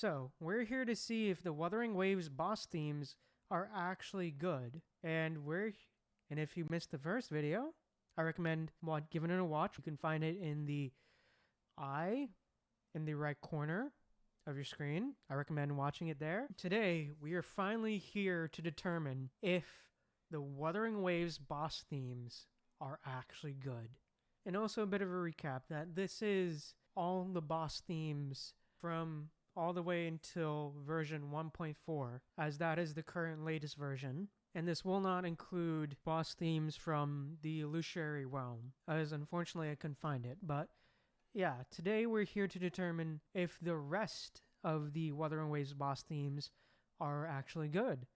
So, we're here to see if the Wuthering Waves boss themes are actually good. And if you missed the first video, I recommend giving it a watch. You can find it in the in the right corner of your screen. I recommend watching it there. Today, we are finally here to determine if the Wuthering Waves boss themes are actually good. And also a bit of a recap that this is all the boss themes from all the way until version 1.4, as that is the current latest version. And this will not include boss themes from the illusory realm, as unfortunately I couldn't find it. But yeah, today we're here to determine if the rest of the Wuthering Waves boss themes are actually good.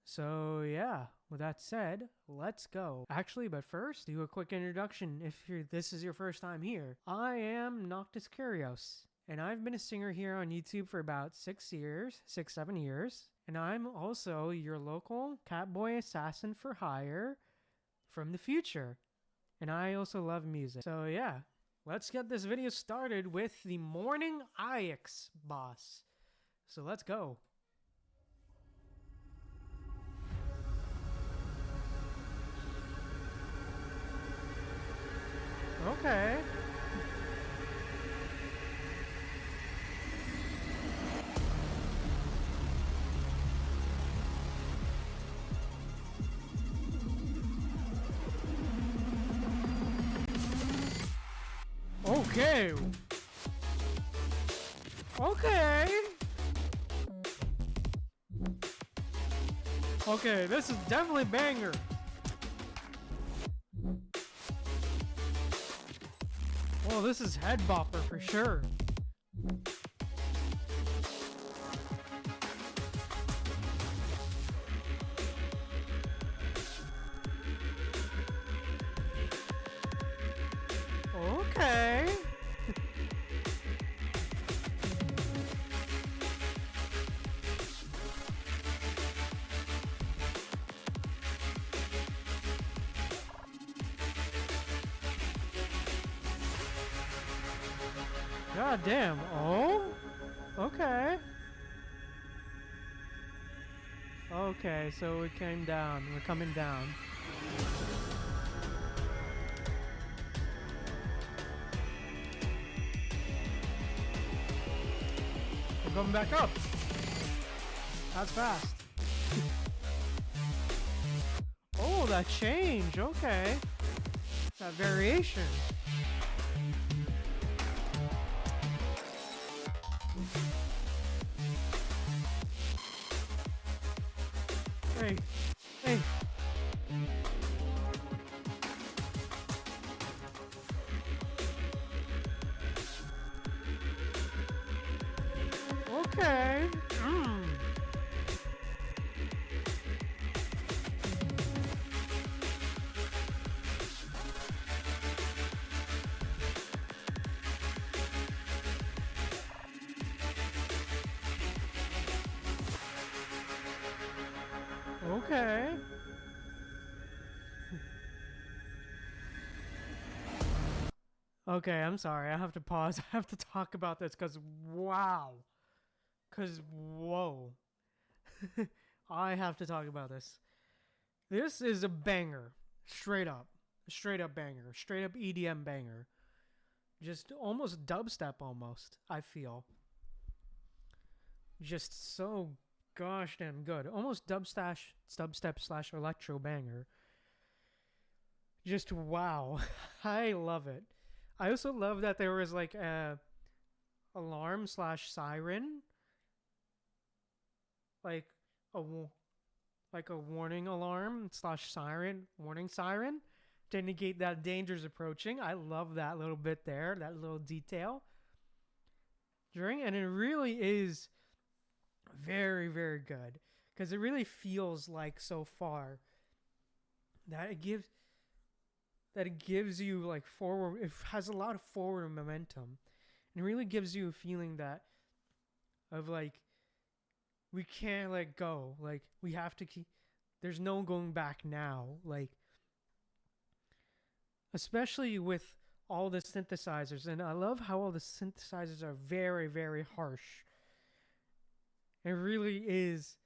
So yeah, with that said, let's go. Actually, but first, do a quick introduction if this is your first time here. I am Noctis Kyrios, and I've been a singer here on YouTube for about 7 years. And I'm also your local catboy assassin for hire from the future. And I also love music. So yeah, let's get this video started with the Morning Ix boss. So let's go. Okay. Okay. Okay. Okay, this is definitely banger. Well, this is head bopper for sure. Okay. God damn. Oh? Okay. Okay, so we came down. We're coming down. We're going back up. That's fast. Oh, that change. Okay. That variation. Hey. Hey. Okay. Okay. Okay, I'm sorry. I have to pause. I have to talk about this because wow. Because whoa. I have to talk about this. This is a banger. Straight up. Straight up banger. Straight up EDM banger. Just almost dubstep almost, I feel. Just so gosh damn good. Almost dubstep / electro banger. Just wow. I love it. I also love that there was like a alarm / siren. Like a warning alarm / siren, warning siren to indicate that danger's approaching. I love that little bit there, that little detail. And it really is very, very good because it really feels like so far that it gives you like forward. It has a lot of forward momentum, and it really gives you a feeling that of like we can't let go. Like we have to keep. There's no going back now. Like especially with all the synthesizers, and I love how all the synthesizers are very, very harsh. It really is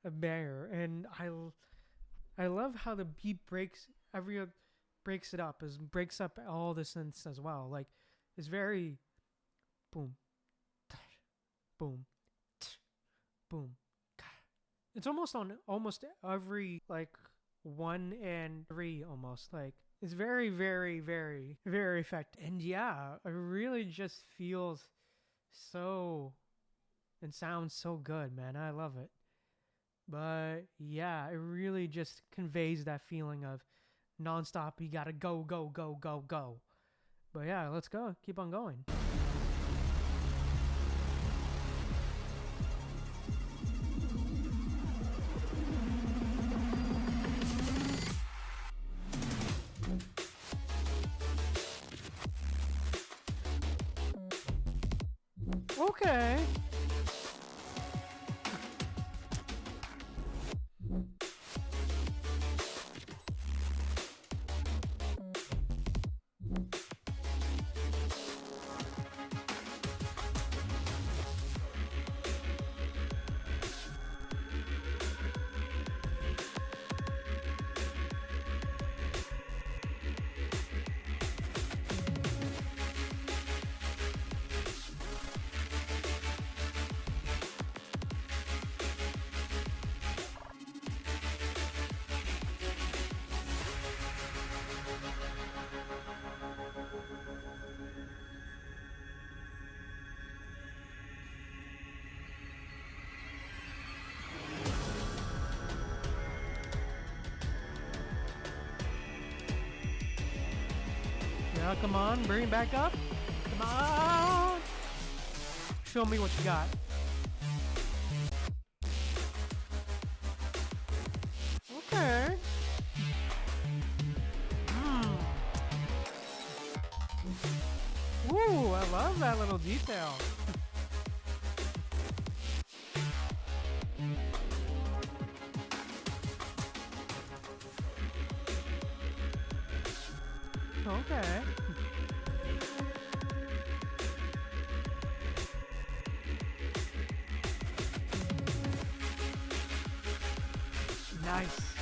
a banger, and I love how the beat breaks it up, breaks up all the synths as well. Like it's very boom, boom, boom. It's almost on almost every like 1 and 3 almost. Like it's very, very, very, very effective. And yeah, it really just feels so and sounds so good, man. I love it. But yeah, it really just conveys that feeling of nonstop. You gotta go, go, go, go, go. But yeah, let's go. Keep on going. Okay. Yeah, come on, bring it back up. Come on. Show me what you got. Okay. Ooh, I love that little detail. Okay. Nice.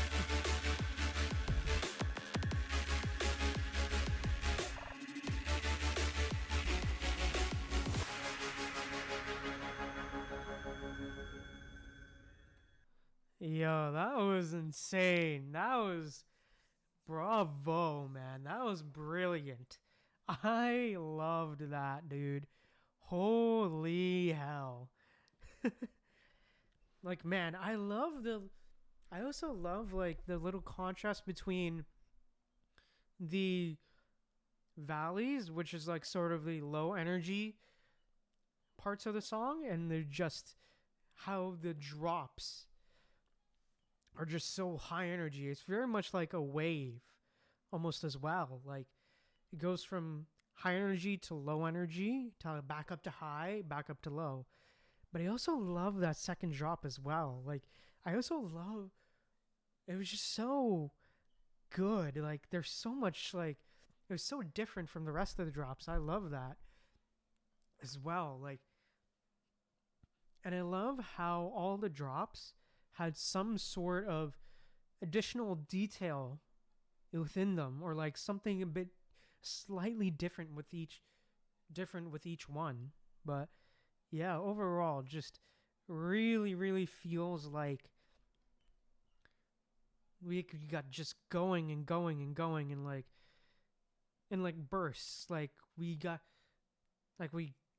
Yo, that was insane. That was bravo, man. That was brilliant. I loved that, dude. Holy hell. Like, man, I also love like the little contrast between the valleys, which is like sort of the low energy parts of the song, and they're just how the drops are just so high energy. It's very much like a wave almost as well. Like it goes from high energy to low energy to back up to high, back up to low. But I also love that second drop as well. Like I also love it was just so good. Like there's so much like it was so different from the rest of the drops. I love that as well. Like and I love how all the drops had some sort of additional detail within them or like something a bit slightly different with each one. But yeah, overall just really feels like we got just going and going and going and like in like bursts. Like we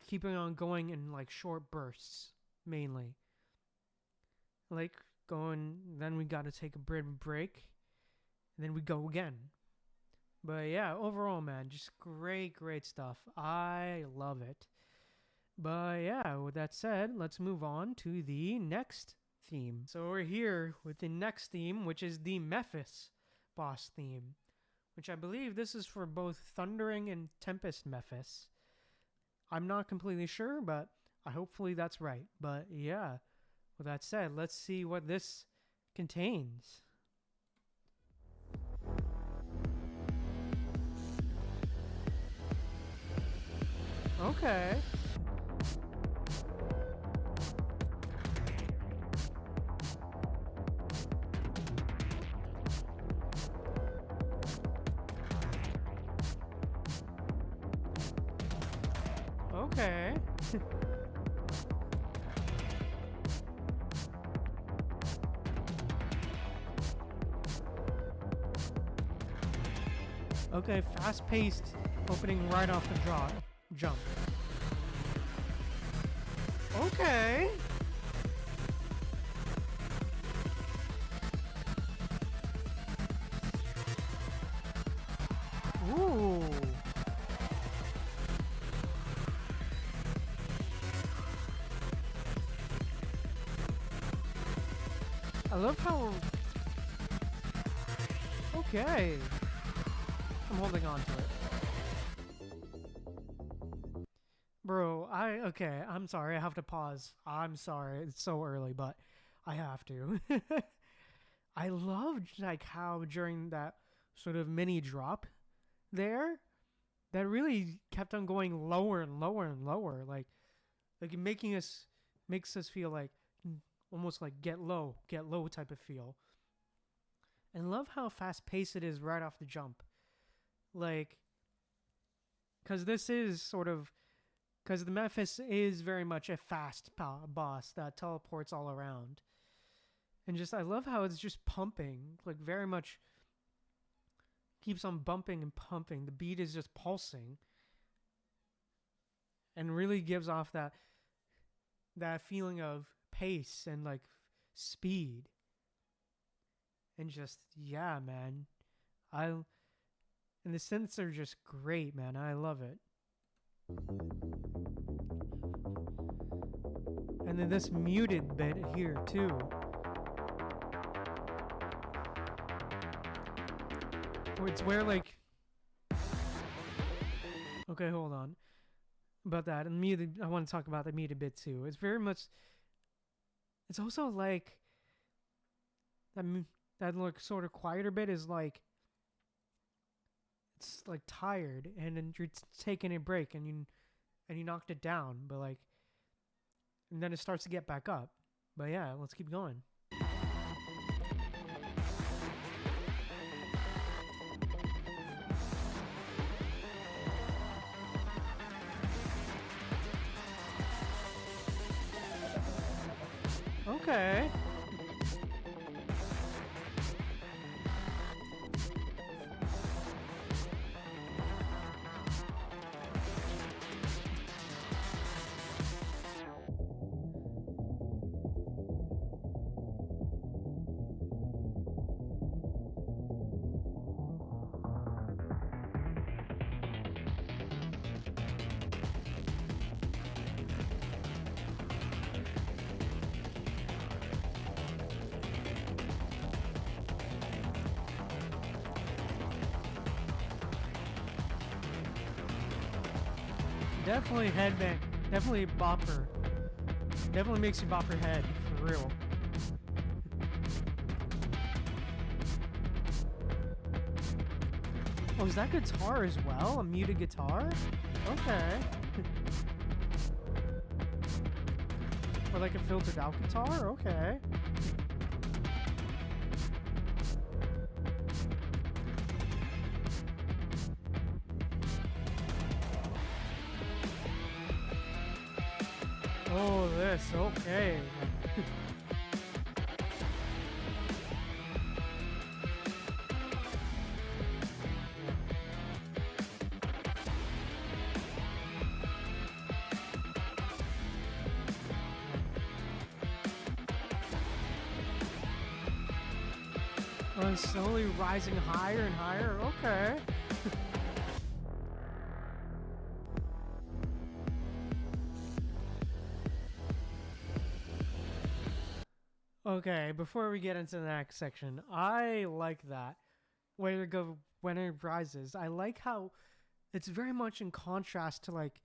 keeping on going in like short bursts mainly. Like going, then we got to take a break, and then we go again. But yeah, overall, man, just great stuff. I love it. But yeah, with that said, let's move on to the next theme. So we're here with the next theme, which is the Mephis boss theme, which I believe this is for both Thundering and Tempest Mephis. I'm not completely sure, but hopefully that's right. But yeah, with that said, let's see what this contains. Okay. Okay. Okay, fast-paced opening right off the jump. Okay. Ooh. I love how... Okay. I'm holding on to it. Bro, okay, I'm sorry, I have to pause. I'm sorry, it's so early, but I have to. I loved like how during that sort of mini drop there, that really kept on going lower and lower and lower, like makes us feel like almost like get low type of feel. And love how fast paced it is right off the jump. Like, because this is sort of, because the Memphis is very much a fast boss that teleports all around. And just, I love how it's just pumping, like very much keeps on bumping and pumping. The beat is just pulsing. And really gives off that feeling of pace and like speed. And just, yeah, man. And the synths are just great, man. I love it. And then this muted bit here, too. It's where, like... Okay, hold on. About that. And muted, I want to talk about the muted bit, too. It's very much... It's also, like... That like, sort of quieter bit is, like... It's like tired, and then you're taking a break, and you knocked it down, but like, and then it starts to get back up. But yeah, let's keep going. Okay. Definitely headbang. Definitely bopper. Definitely makes you bop your head, for real. Oh, is that guitar as well? A muted guitar? Okay. Or like a filtered out guitar? Okay. Oh, this, okay. Oh, it's slowly rising higher and higher, okay. Okay, before we get into the next section, I like that. When it rises. I like how it's very much in contrast to like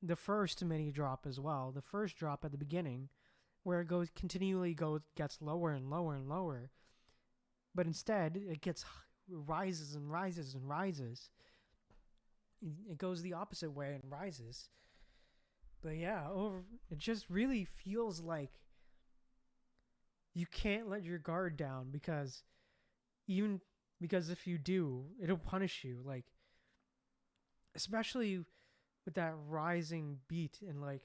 the first mini drop as well. The first drop at the beginning, where it gets lower and lower and lower. But instead, it rises and rises and rises. It goes the opposite way and rises. But yeah, it just really feels like you can't let your guard down because if you do, it'll punish you. Like, especially with that rising beat and like,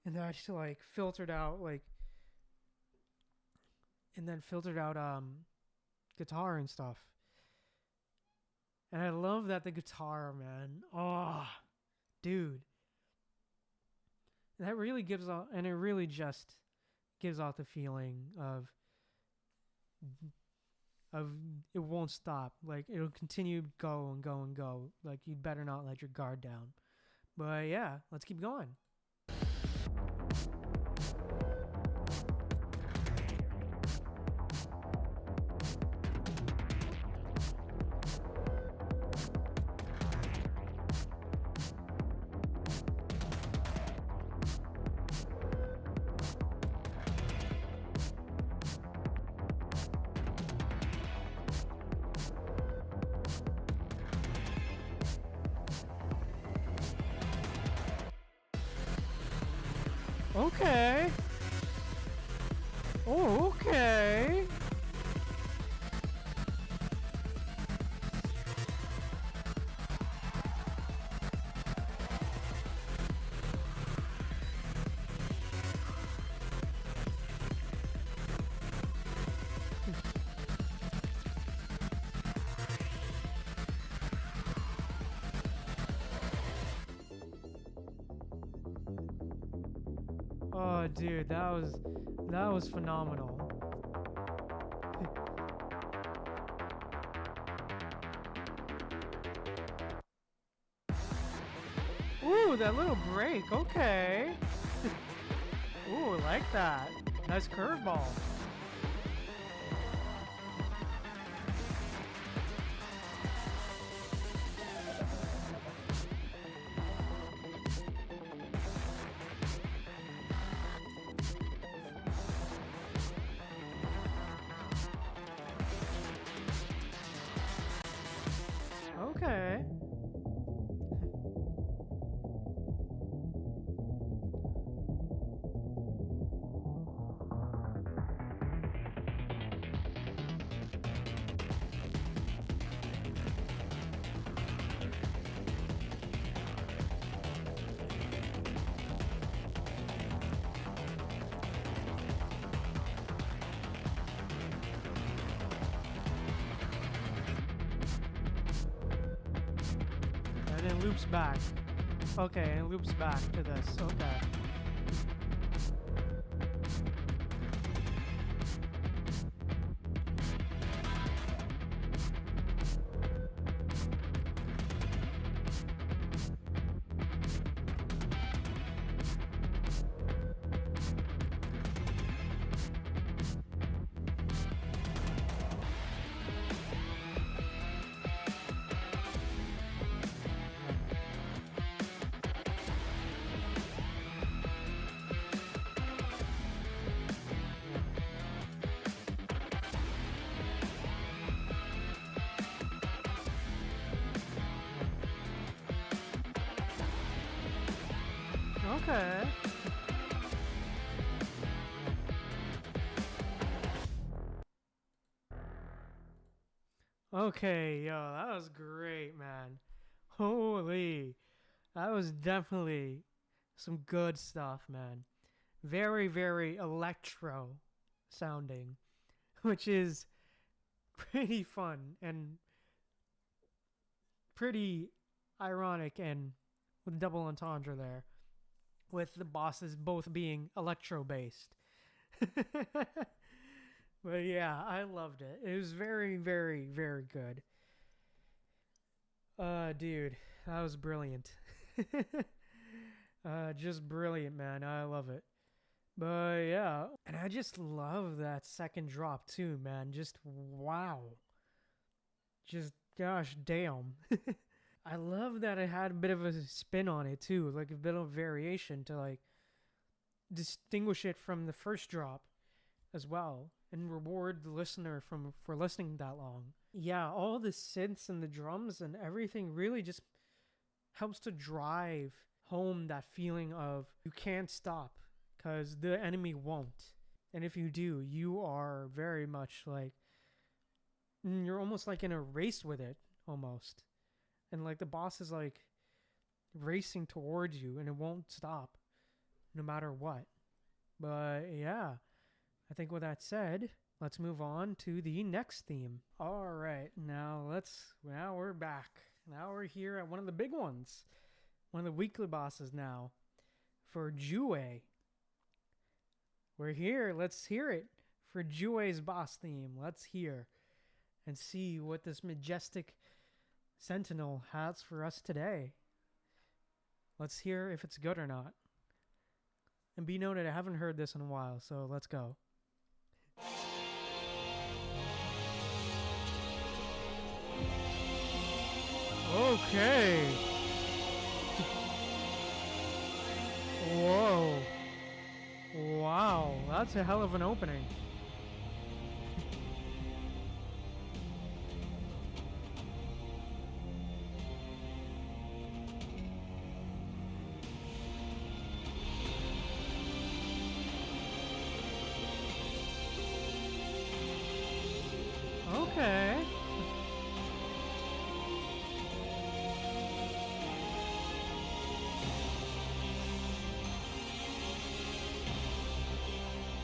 and then actually like filtered out like, and then filtered out guitar and stuff. And I love that the guitar, man. Oh, dude. That really gives out, and it really just gives out the feeling of it won't stop. Like it'll continue to go and go and go. Like you'd better not let your guard down. But yeah, let's keep going. Okay. Oh, okay. Oh, dude, that was phenomenal. Ooh, that little break. Okay. Ooh, I like that. Nice curveball. Okay. And it loops back. Okay, and it loops back to this. Okay. Okay. Okay, yo, that was great, man. Holy. That was definitely some good stuff, man. Very, very electro sounding, which is pretty fun and pretty ironic and with double entendre there, with the bosses both being electro based. But yeah, I loved it. It was very, very, very good. Dude, that was brilliant. Just brilliant, man. I love it. But yeah, and I just love that second drop too, man. Just wow. Just gosh damn. I love that it had a bit of a spin on it too, like a bit of variation to like distinguish it from the first drop as well and reward the listener for listening that long. Yeah, all the synths and the drums and everything really just helps to drive home that feeling of you can't stop because the enemy won't. And if you do, you are very much like you're almost like in a race with it almost. And like the boss is like racing towards you, and it won't stop no matter what. But yeah, I think with that said, let's move on to the next theme. All right, now we're back. Now we're here at one of the big ones, one of the weekly bosses now for WuWa. We're here. Let's hear it for WuWa's boss theme. Let's hear and see what this majestic sentinel has for us today. Let's hear if it's good or not. And be noted, I haven't heard this in a while, so let's go. Okay. Whoa. Wow, that's a hell of an opening. Okay.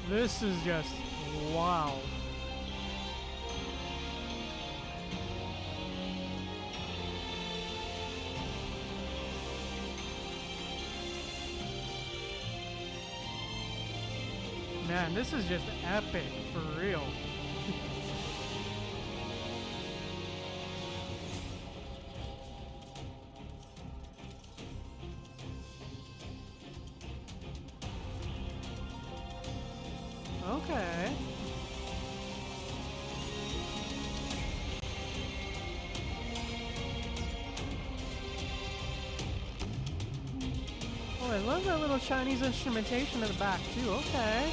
This is just wow. Man, this is just epic for real. Okay. Oh, I love that little Chinese instrumentation in the back too. Okay.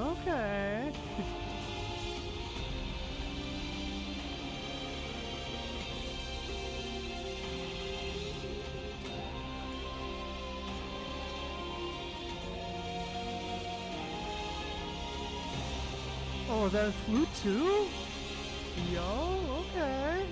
Okay. Oh, that flute too? Yo, okay.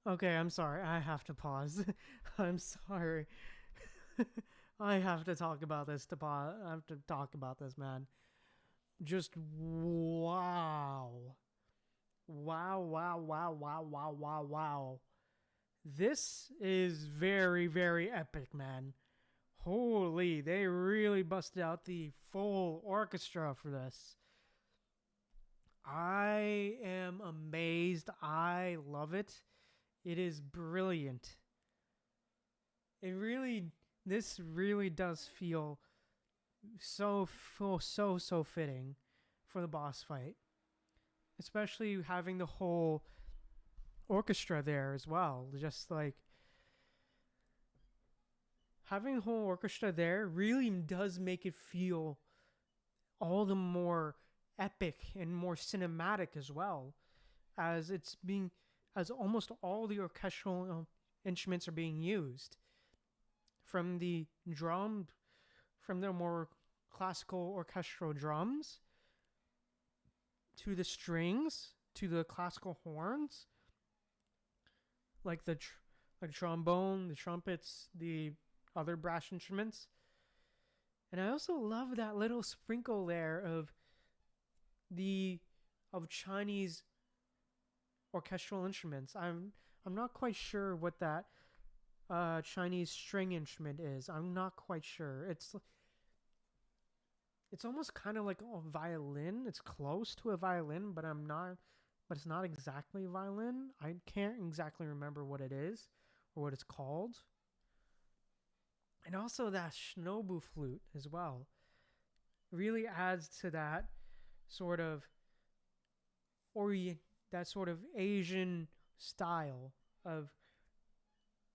Okay, I'm sorry. I have to pause. I'm sorry. I have to talk about this to pause. I have to talk about this, man. Just wow. Wow, wow, wow, wow, wow, wow, wow. This is very, very epic, man. Holy, they really busted out the full orchestra for this. I am amazed. I love it. It is brilliant. This really does feel so fitting for the boss fight. Especially having the whole orchestra there as well. Just like having the whole orchestra there really does make it feel all the more epic and more cinematic as well, as almost all the orchestral instruments are being used, from the more classical orchestral drums to the strings to the classical horns, like the trombone, the trumpets, the other brass instruments. And I also love that little sprinkle there of Chinese orchestral instruments. I'm not quite sure what that Chinese string instrument is. I'm not quite sure. It's almost kind of like a violin. It's close to a violin, but it's not exactly a violin. I can't exactly remember what it is or what it's called. And also that shinobu flute as well really adds to that sort of that sort of Asian style of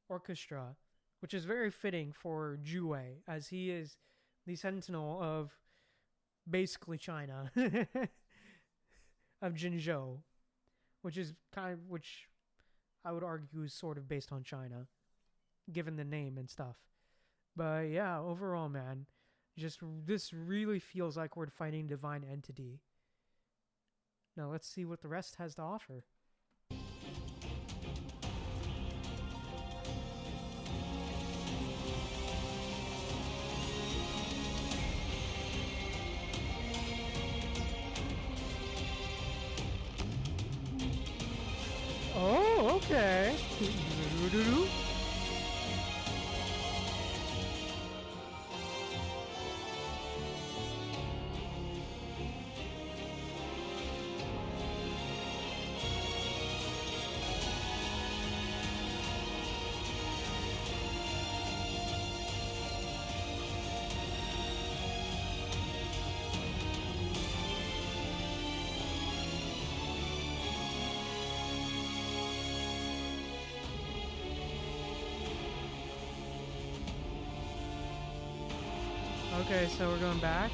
orchestra, which is very fitting for Jue, as he is the sentinel of basically China, of Jinzhou, which I would argue is sort of based on China, given the name and stuff. But yeah, overall, man, just this really feels like we're fighting divine entity. Now let's see what the rest has to offer. Oh, okay. Okay, so we're going back.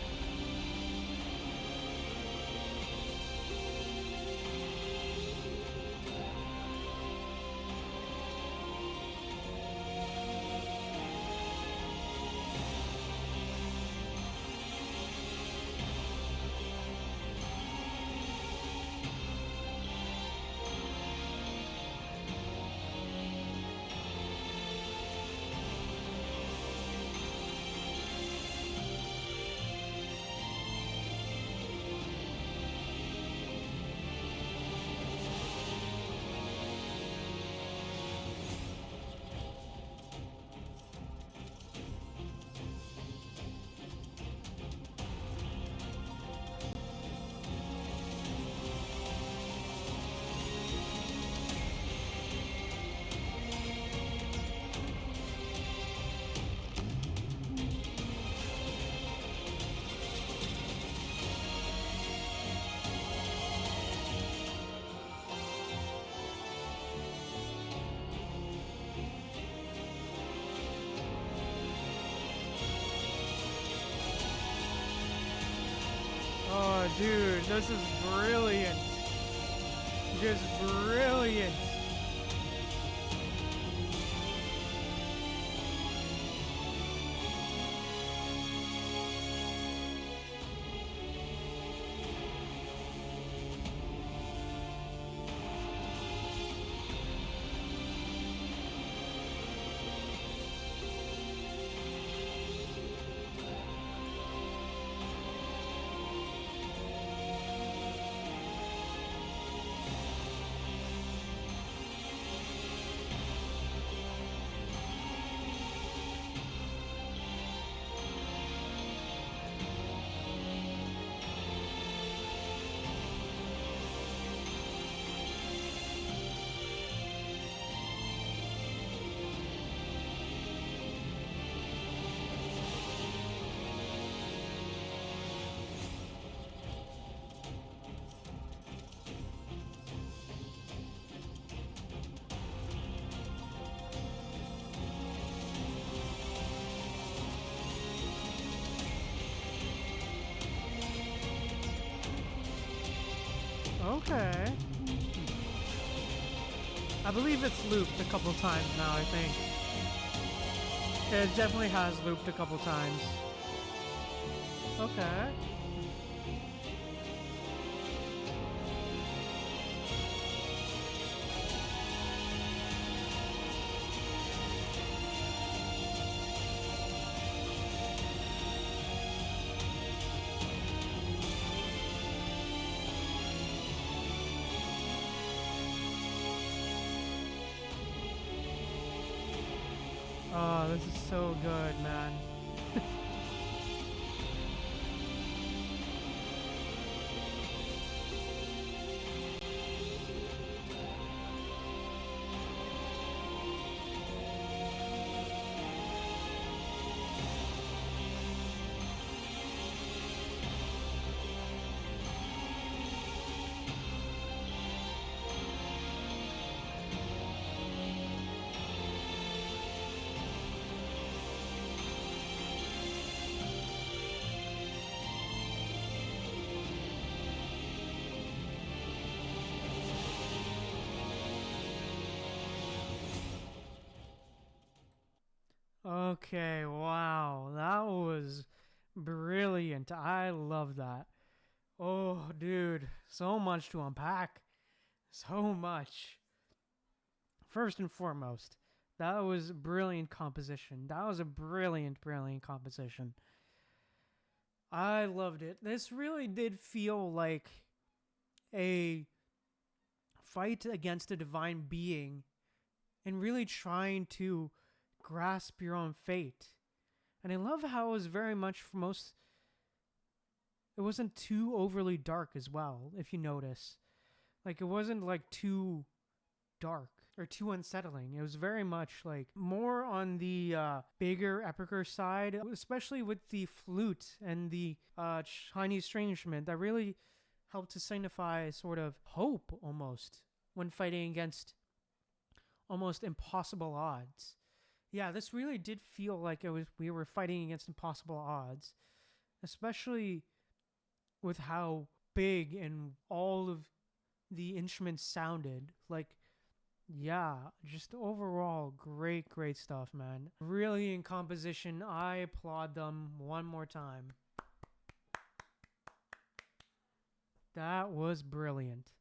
Oh, dude, this is brilliant. Just brilliant. Okay. I believe it's looped a couple times now, I think. It definitely has looped a couple times. Okay. Oh, this is so good, man. Okay, wow, that was brilliant. I love that. Oh, dude, so much to unpack. So much. First and foremost, that was brilliant composition. That was a brilliant, brilliant composition. I loved it. This really did feel like a fight against a divine being and really trying to grasp your own fate. And I love how it was very much for most. It wasn't too overly dark as well, if you notice. Like, it wasn't like too dark or too unsettling. It was very much like more on the bigger, epicer side, especially with the flute and the Chinese string instrument that really helped to signify sort of hope almost when fighting against almost impossible odds. Yeah, this really did feel like we were fighting against impossible odds, especially with how big and all of the instruments sounded. Like, yeah, just overall great, great stuff, man. Really in composition, I applaud them one more time. That was brilliant.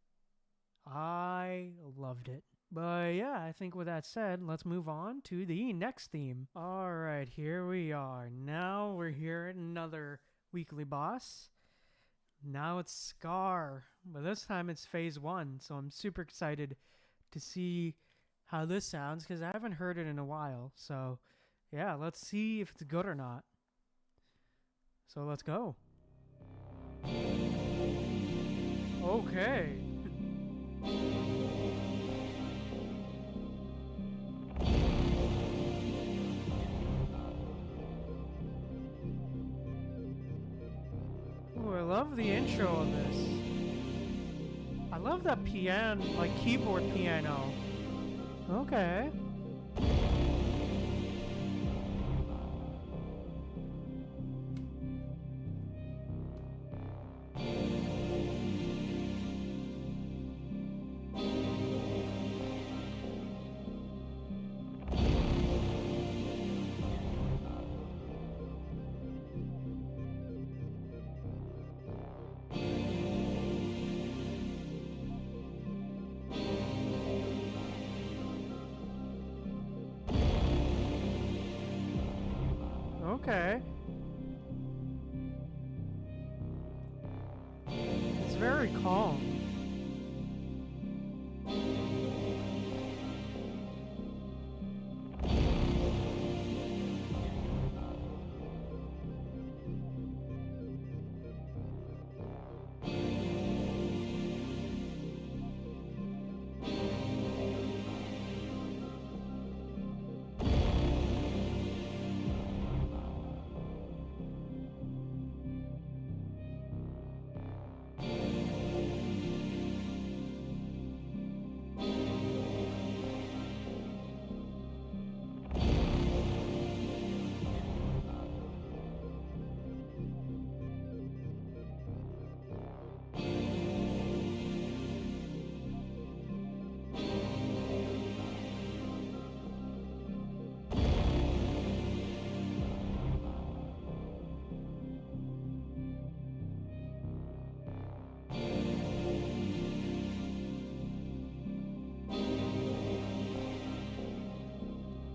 I loved it. But yeah, I think with that said, let's move on to the next theme. Alright, here we are. Now we're here at another weekly boss. Now it's Scar, but this time it's phase 1, so I'm super excited to see how this sounds because I haven't heard it in a while. So yeah, let's see if it's good or not. So let's go. Okay. Ooh, I love the intro of this. I love that piano, like keyboard piano. Okay. Okay. It's very calm.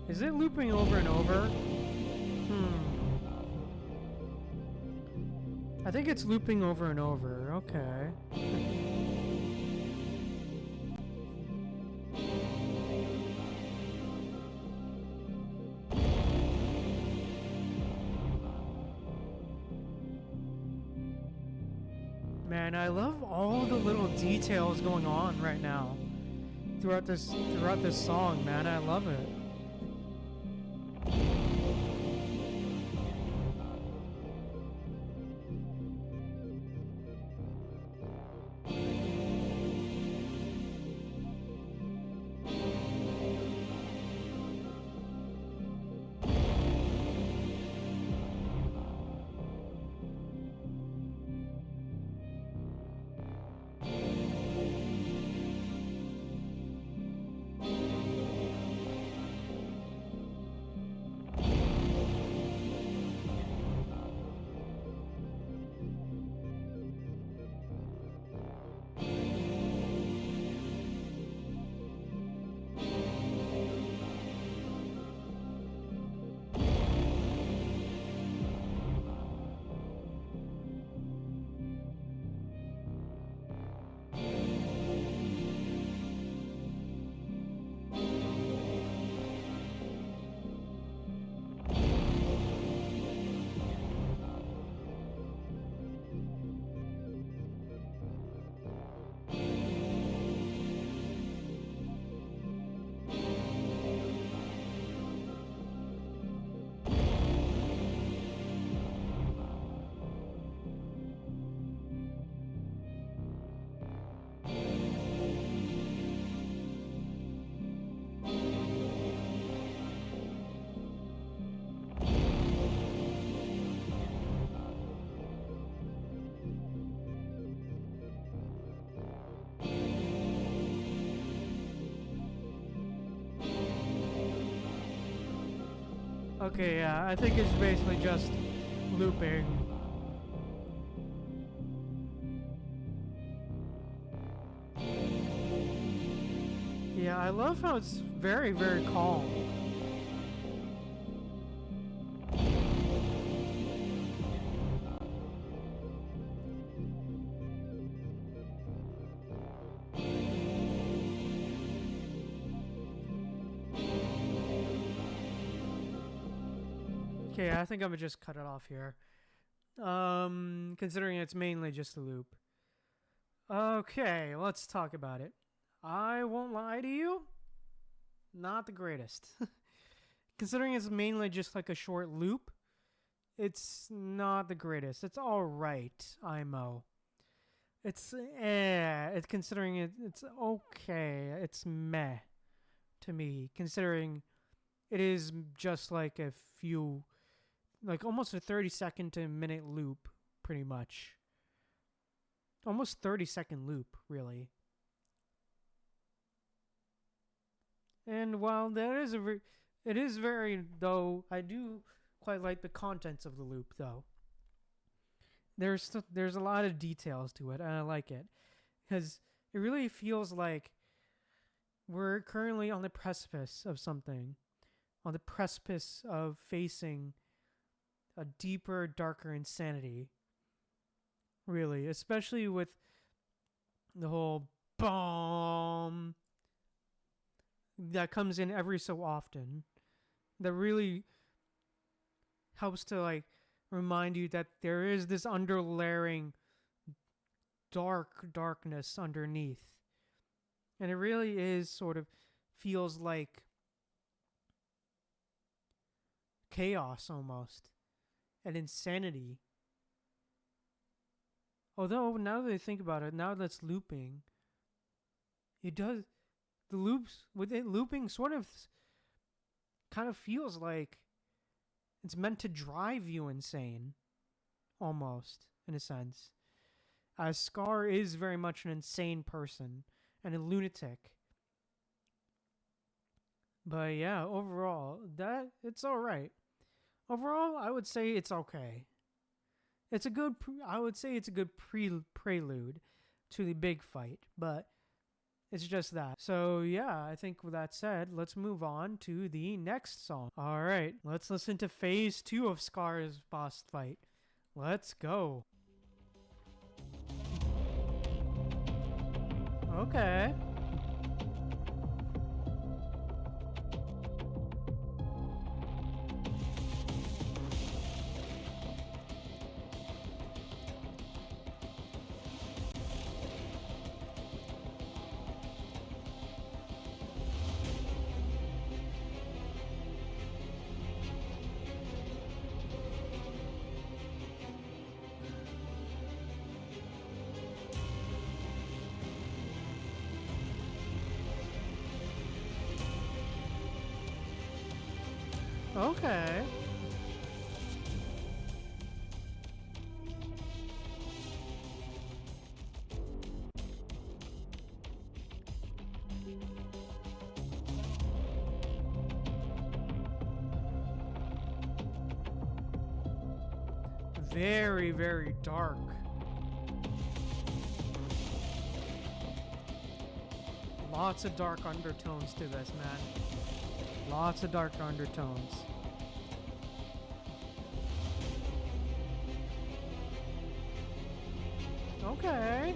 Is it looping over and over? I think it's looping over and over. Okay. Man, I love all the little details going on right now throughout this song, man. I love it. Okay, yeah, I think it's basically just looping. Yeah, I love how it's very, very calm. Okay, I think I'm gonna just cut it off here. Considering it's mainly just a loop. Okay, let's talk about it. I won't lie to you, not the greatest. Considering it's mainly just like a short loop, it's not the greatest. It's alright, IMO. It's considering it's okay. It's meh to me, considering it is just like a few, like almost a 30-second to a minute loop, pretty much. Almost 30-second loop, really. And while there is it is very, though, I do quite like the contents of the loop, though. There's a lot of details to it, and I like it. Because it really feels like we're currently on the precipice of something. On the precipice of facing a deeper, darker insanity. Really. Especially with the whole bomb that comes in every so often. That really helps to, like, remind you that there is this underlaying darkness underneath. And it really is sort of feels like chaos almost. And insanity. Although, now that I think about it, now that's looping, it does, the loops, with it looping sort of kind of feels like it's meant to drive you insane. Almost, in a sense. As Scar is very much an insane person and a lunatic. But yeah, overall, it's alright. Overall, I would say it's okay. It's a good, I would say it's a good prelude to the big fight, but it's just that. So yeah, I think with that said, let's move on to the next song. Alright, let's listen to phase 2 of Scar's boss fight. Let's go. Okay. Okay. Very, very dark. Lots of dark undertones to this, man. Lots of dark undertones. Okay.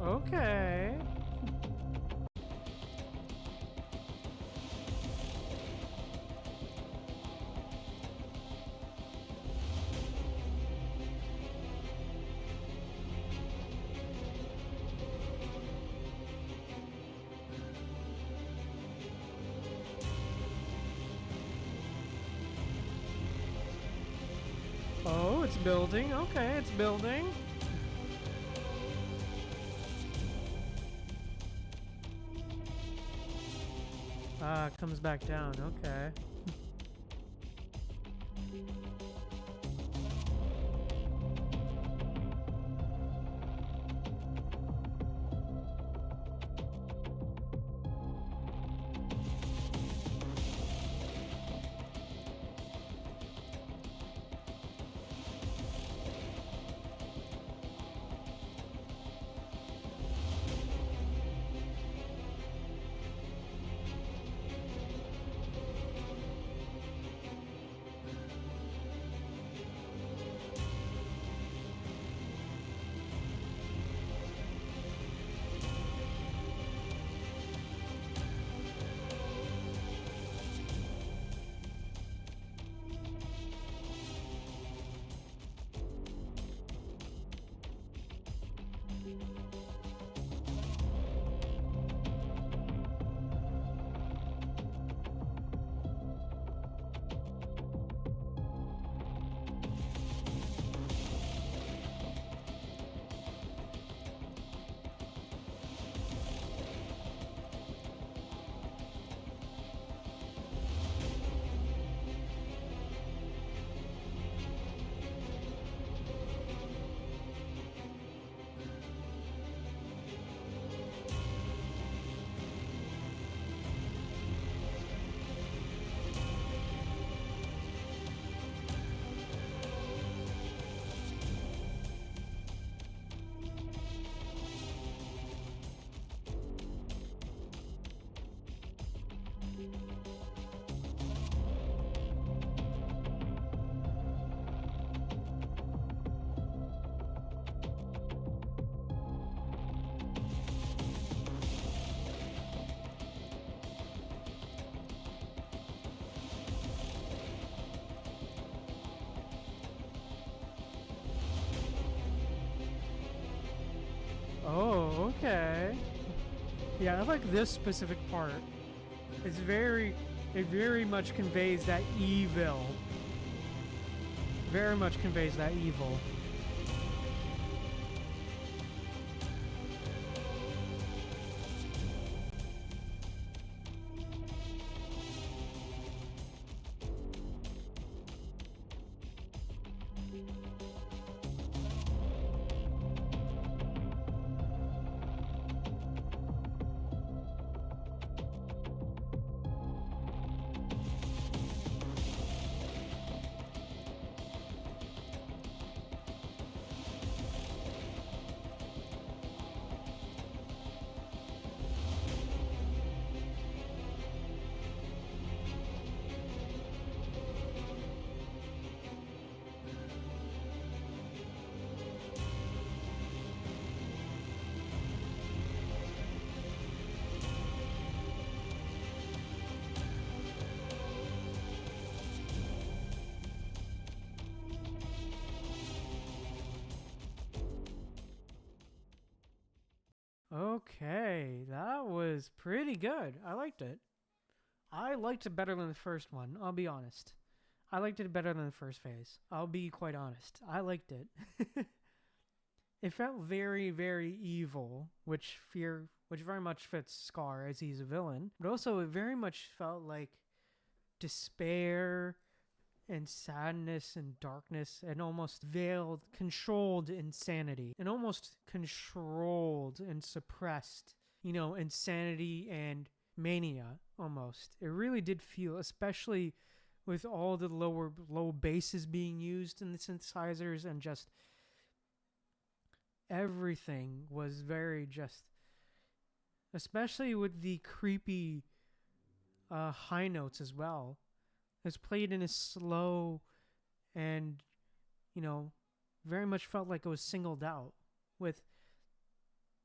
Okay. Oh, it's building. Okay, it's building. Ah, it comes back down. Okay. Oh, okay. Yeah, I like this specific part. It very much conveys that evil. Very much conveys that evil. was pretty good. I liked it. I liked it better than the first one, I'll be honest. I liked it better than the first phase. I'll be quite honest. I liked it. It felt very, very evil, which very much fits Scar as he's a villain. But also it very much felt like despair and sadness and darkness and almost veiled, controlled insanity. And almost controlled and suppressed, insanity and mania almost. It really did feel, especially with all the low basses being used in the synthesizers, and just everything was very just, especially with the creepy high notes as well. It's played in a slow and, very much felt like it was singled out. With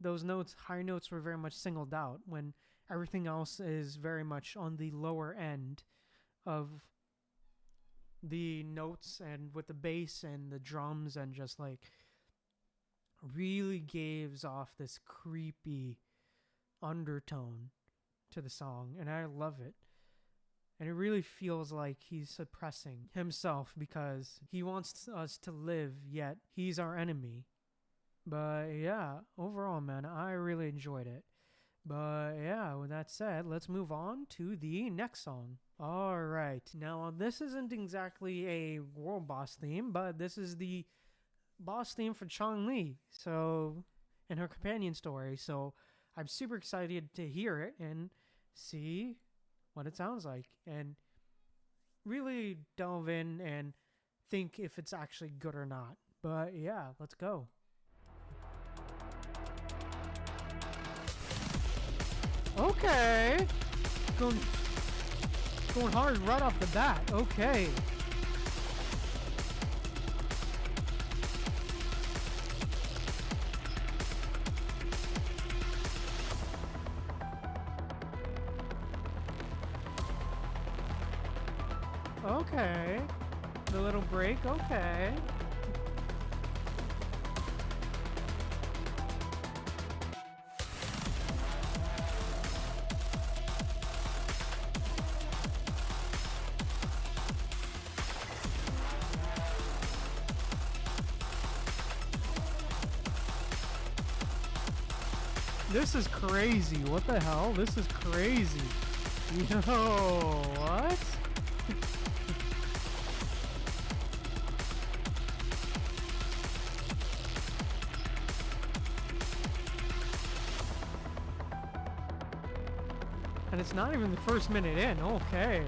those notes, high notes were very much singled out when everything else is very much on the lower end of the notes, and with the bass and the drums, and just like really gives off this creepy undertone to the song, and I love it. And it really feels like he's suppressing himself because he wants us to live, yet he's our enemy. But yeah, overall, man, I really enjoyed it. But yeah, with that said, let's move on to the next song. Alright, now this isn't exactly a world boss theme, but this is the boss theme for Chong-Li, and her companion story, so I'm super excited to hear it and see what it sounds like, and really delve in and think if it's actually good or not. But yeah, let's go. Okay. Going hard right off the bat. Okay. Okay. The little break. Okay. This is crazy. What the hell? This is crazy. Yo, what? And it's not even the first minute in. Okay.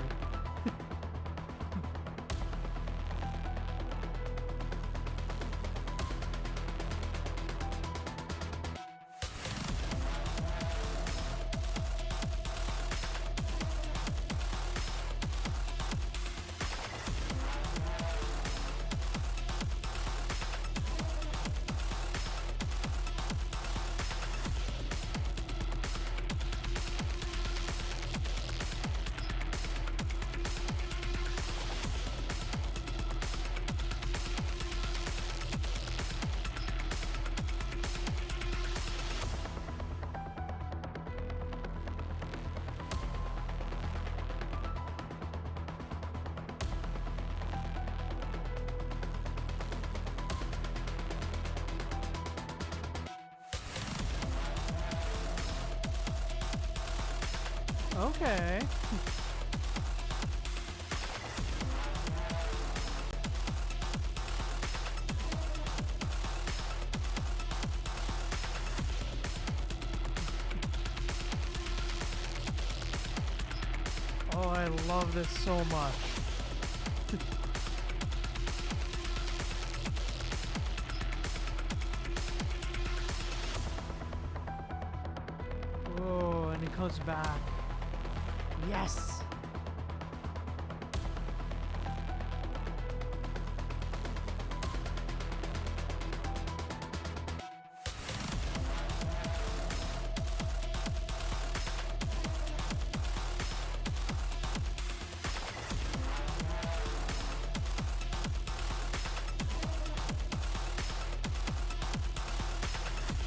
Okay. Oh, I love this so much. Oh, and it comes back. Yes!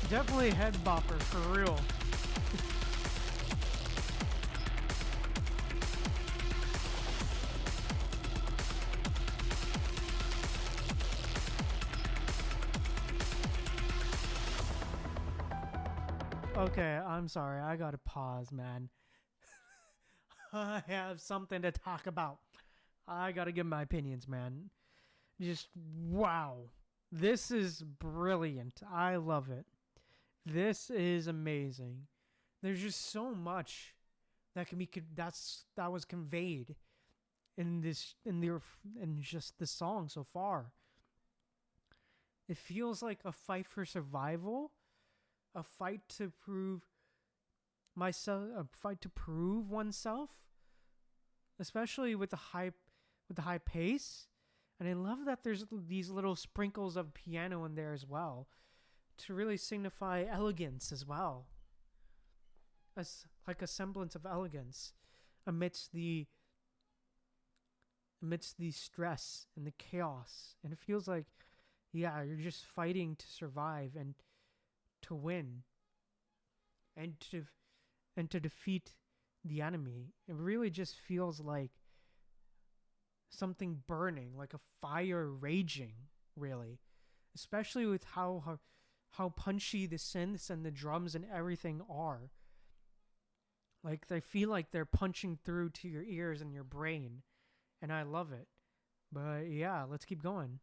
Definitely head bopper for real. Okay, I'm sorry. I gotta pause, man. I have something to talk about. I gotta give my opinions, man. Just wow. This is brilliant. I love it. This is amazing. There's just so much that can be that was conveyed in just the song so far. It feels like a fight for survival, a fight to prove a fight to prove oneself, especially with the high pace. And I love that there's these little sprinkles of piano in there as well to really signify elegance as well. As like a semblance of elegance amidst the stress and the chaos. And it feels like, yeah, you're just fighting to survive and to win and to defeat the enemy. It really just feels like something burning, like a fire raging, really. Especially with how punchy the synths and the drums and everything are. Like they feel like they're punching through to your ears and your brain. And I love it. But yeah, let's keep going.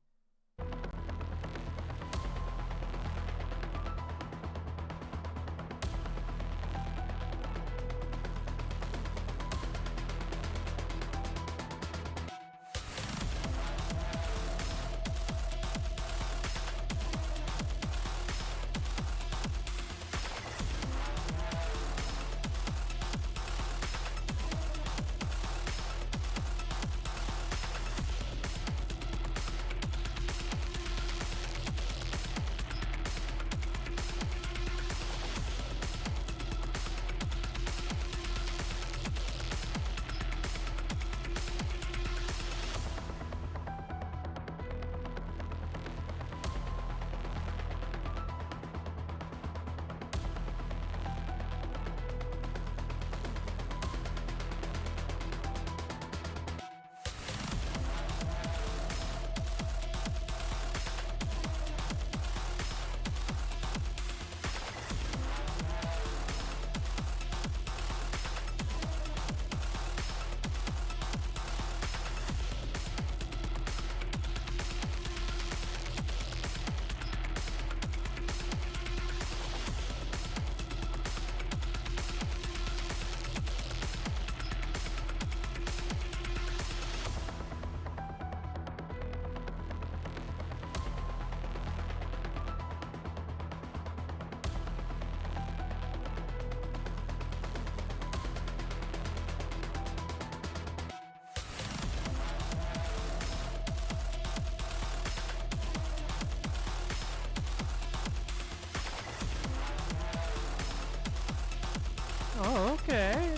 Oh, okay.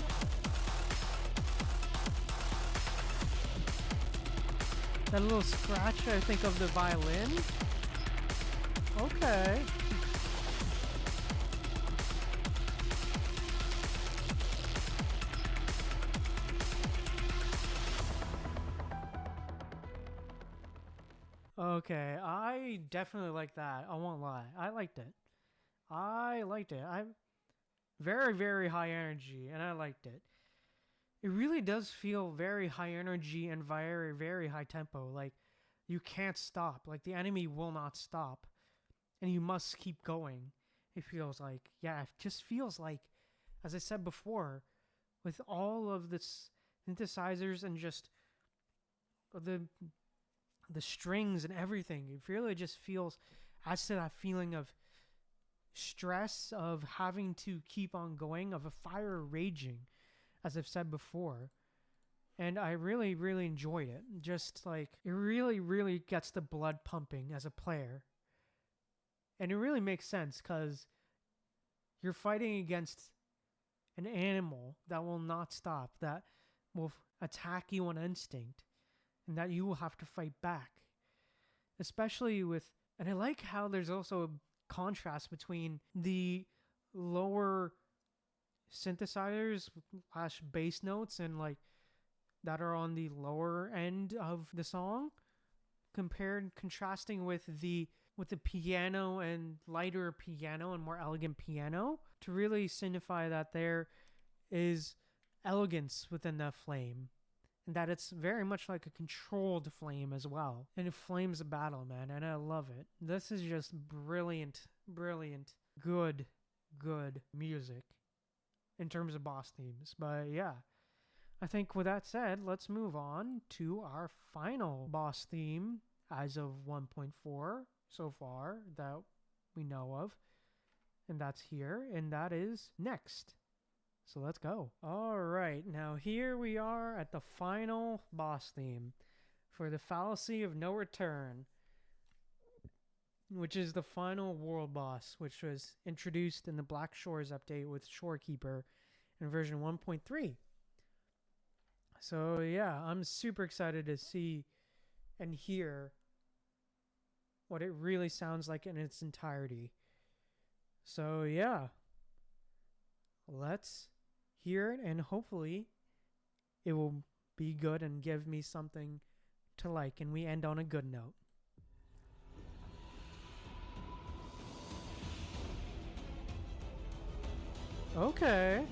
That little scratch, I think, of the violin. Okay. Okay, I definitely like that. I won't lie. I liked it. I'm very, very high energy, and I liked it. It really does feel very high energy and very, very high tempo. Like, you can't stop. Like, the enemy will not stop. And you must keep going. It feels like. Yeah, it just feels like, as I said before, with all of this synthesizers and just the strings and everything, it really just feels, adds to that feeling of stress, of having to keep on going, of a fire raging, as I've said before. And I really, really enjoyed it. Just like, it really, really gets the blood pumping as a player. And it really makes sense because you're fighting against an animal that will not stop, that will attack you on instinct, and that you will have to fight back. Especially with, and I like how there's also a contrast between the lower synthesizers / bass notes and like that are on the lower end of the song, contrasting with the with the piano and lighter piano and more elegant piano to really signify that there is elegance within that flame and that it's very much like a controlled flame as well. And it flames a battle, man, and I love it. This is just brilliant, brilliant, good music in terms of boss themes. But yeah, I think with that said, let's move on to our final boss theme as of 1.4 so far that we know of. And that's here, and that is next. So let's go. All right, now here we are at the final boss theme for the Fallacy of No Return, which is the final world boss, which was introduced in the Black Shores update with Shorekeeper in version 1.3. So yeah, I'm super excited to see and hear what it really sounds like in its entirety. So yeah, let's hear it, and hopefully it will be good and give me something to like, and we end on a good note. Okay.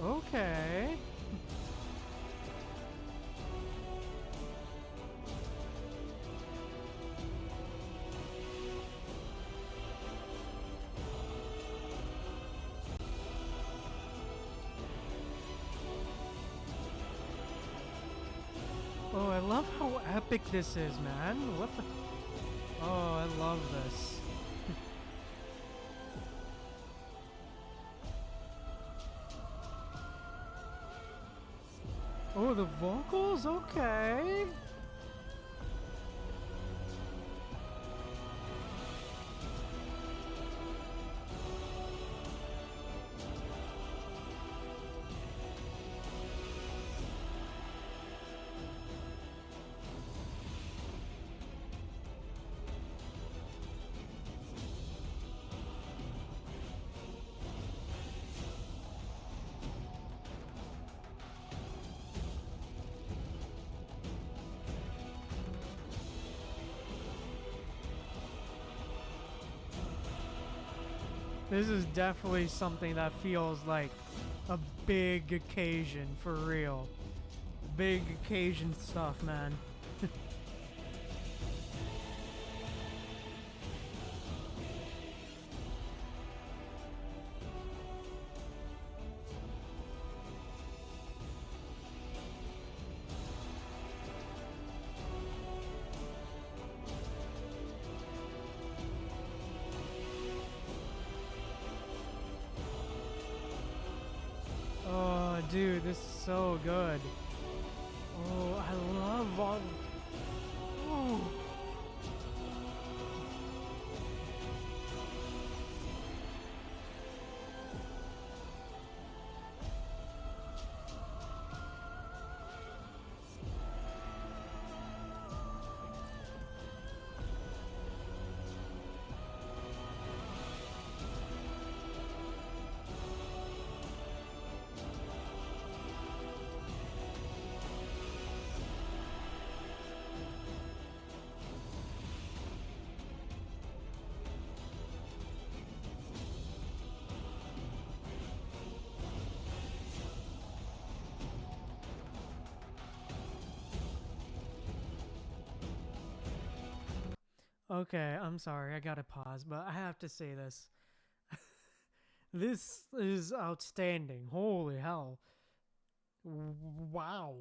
Okay. Oh, I love how epic this is, man. What the... Oh, I love this. Oh, the vocals? Okay. This is definitely something that feels like a big occasion for real. Big occasion stuff, man. Oh, dude, this is so good. Oh, I love all... Oh. Okay, I'm sorry, I gotta pause, but I have to say this. This is outstanding. Holy hell. Wow.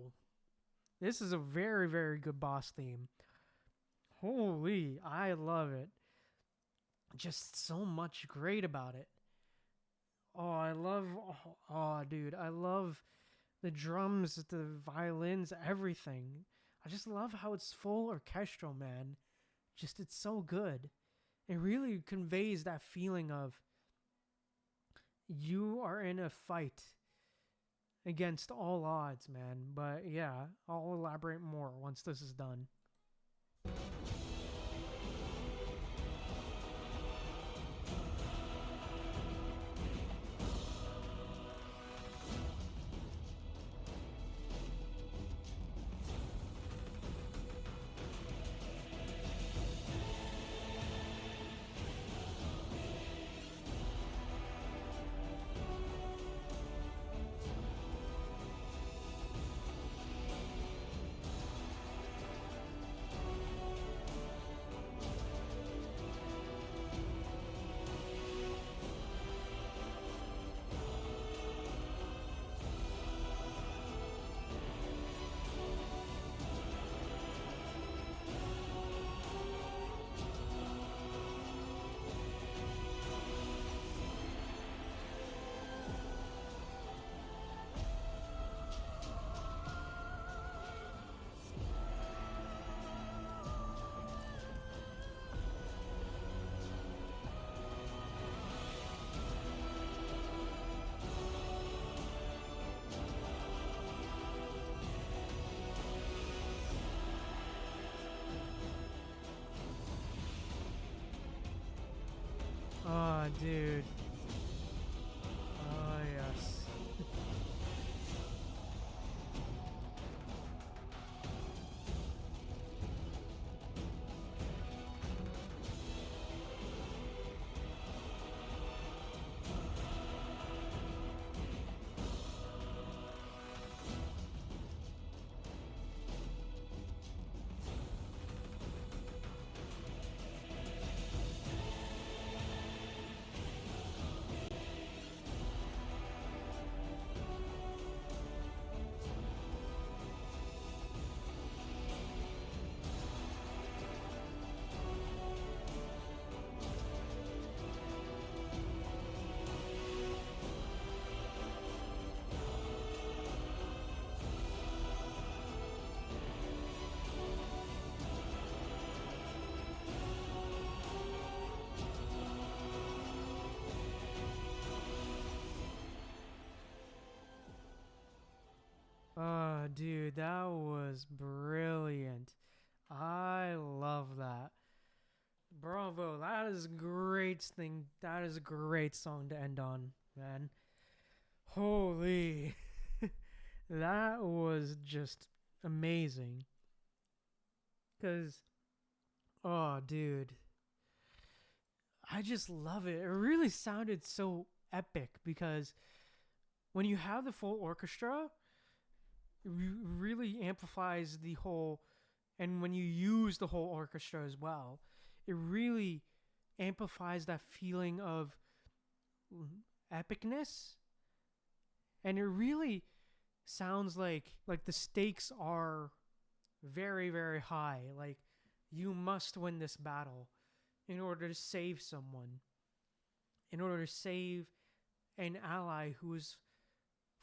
This is a very, very good boss theme. Holy, I love it. Just so much great about it. Oh, I love... Oh, dude, I love The drums, the violins, everything. I just love how it's full orchestral, man. Just, it's so good. It really conveys that feeling of you are in a fight against all odds, man. But yeah, I'll elaborate more once this is done. Oh, dude. Oh, yes. Oh, dude, that was brilliant. I love that. Bravo. That is a great thing. That is a great song to end on, man. Holy. That was just amazing. Because, oh, dude. I just love it. It really sounded so epic because when you have the full orchestra, it really amplifies the whole, and when you use the whole orchestra as well, it really amplifies that feeling of epicness, and it really sounds like the stakes are very, very high. Like, you must win this battle in order to save someone, in order to save an ally who is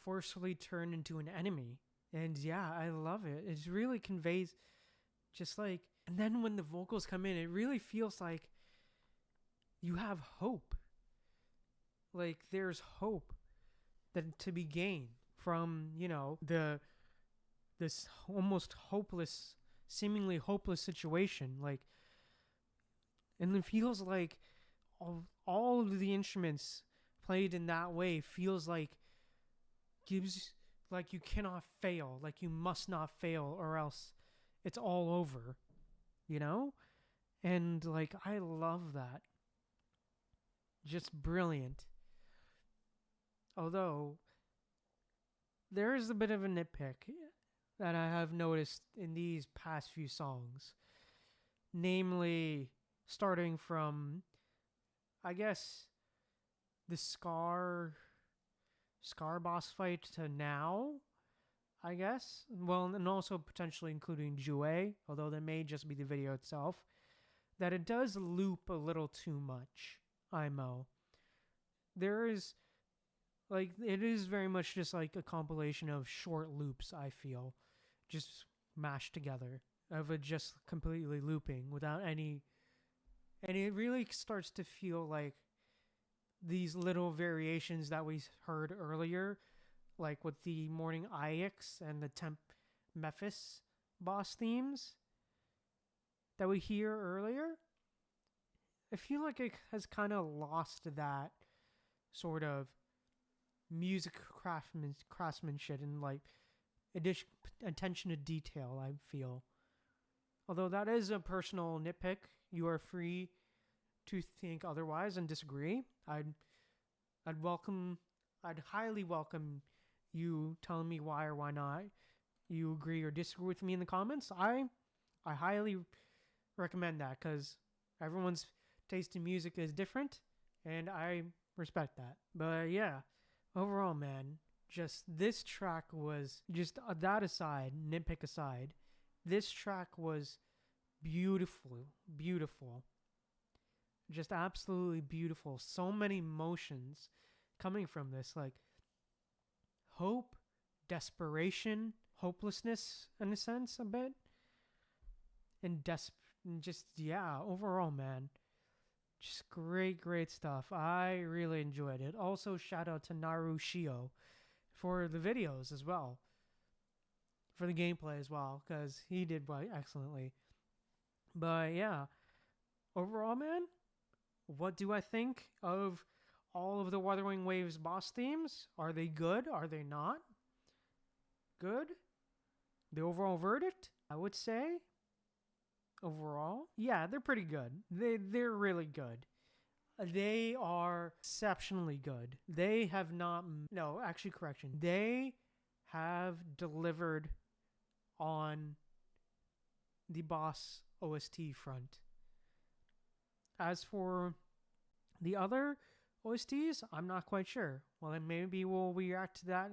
forcefully turned into an enemy. And yeah, I love it. It really conveys just like, and then when the vocals come in, it really feels like you have hope. Like there's hope that to be gained from, this almost hopeless, seemingly hopeless situation. Like, and it feels like all of the instruments played in that way feels like gives like you cannot fail, like you must not fail or else it's all over, and like I love that. Just brilliant. Although there is a bit of a nitpick that I have noticed in these past few songs, namely starting from, I guess, the Scar boss fight to now, I guess. Well, and also potentially including Jouet, although that may just be the video itself, that it does loop a little too much, IMO. There is Like, it is very much just like a compilation of short loops, I feel, just mashed together, of it just completely looping without any. And it really starts to feel like these little variations that we heard earlier, like with the Morning Ix and the Temp Mephis boss themes that we hear earlier. I feel like it has kind of lost that sort of music craftsmanship and like attention to detail, I feel. Although that is a personal nitpick, you are free to think otherwise and disagree. I'd highly welcome you telling me why or why not you agree or disagree with me in the comments. I highly recommend that because everyone's taste in music is different, and I respect that. But yeah, overall, man, just this track was just that aside, nitpick aside, this track was beautiful, beautiful. Just absolutely beautiful. So many emotions coming from this, like hope, desperation, hopelessness in a sense, a bit, and just yeah, overall, man, just great stuff. I really enjoyed it. Also, shout out to Naru Shio for the videos as well, for the gameplay as well, because he did excellently. But yeah, overall, man, what do I think of all of the Wuthering Waves boss themes? Are they good? Are they not good? The overall verdict, I would say, overall, yeah, they're pretty good. They're really good. They are exceptionally good. They have not... No, actually, correction. They have delivered on the boss OST front. As for the other OSTs, I'm not quite sure. Well, then maybe we'll react to that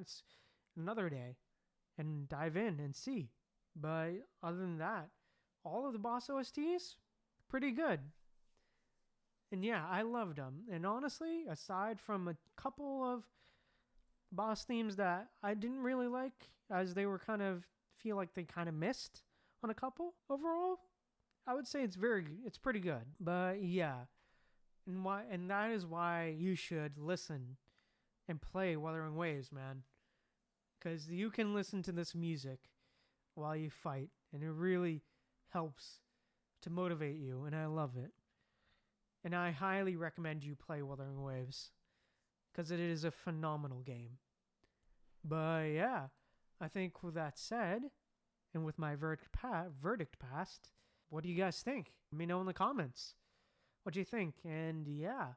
another day and dive in and see. But other than that, all of the boss OSTs, pretty good. And yeah, I loved them. And honestly, aside from a couple of boss themes that I didn't really like, as they were feel like they kind of missed on a couple overall, I would say it's pretty good. But yeah, and that is why you should listen and play Wuthering Waves, man. Because you can listen to this music while you fight, and it really helps to motivate you, and I love it. And I highly recommend you play Wuthering Waves, because it is a phenomenal game. But yeah, I think with that said, and with my verdict passed, what do you guys think? Let me know in the comments. What do you think? And yeah,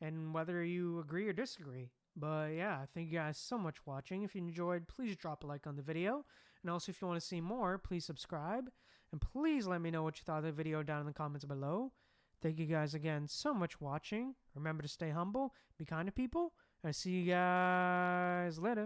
and whether you agree or disagree. But yeah, thank you guys so much for watching. If you enjoyed, please drop a like on the video. And also, if you want to see more, please subscribe. And please let me know what you thought of the video down in the comments below. Thank you guys again so much for watching. Remember to stay humble, be kind to people, and I'll see you guys later.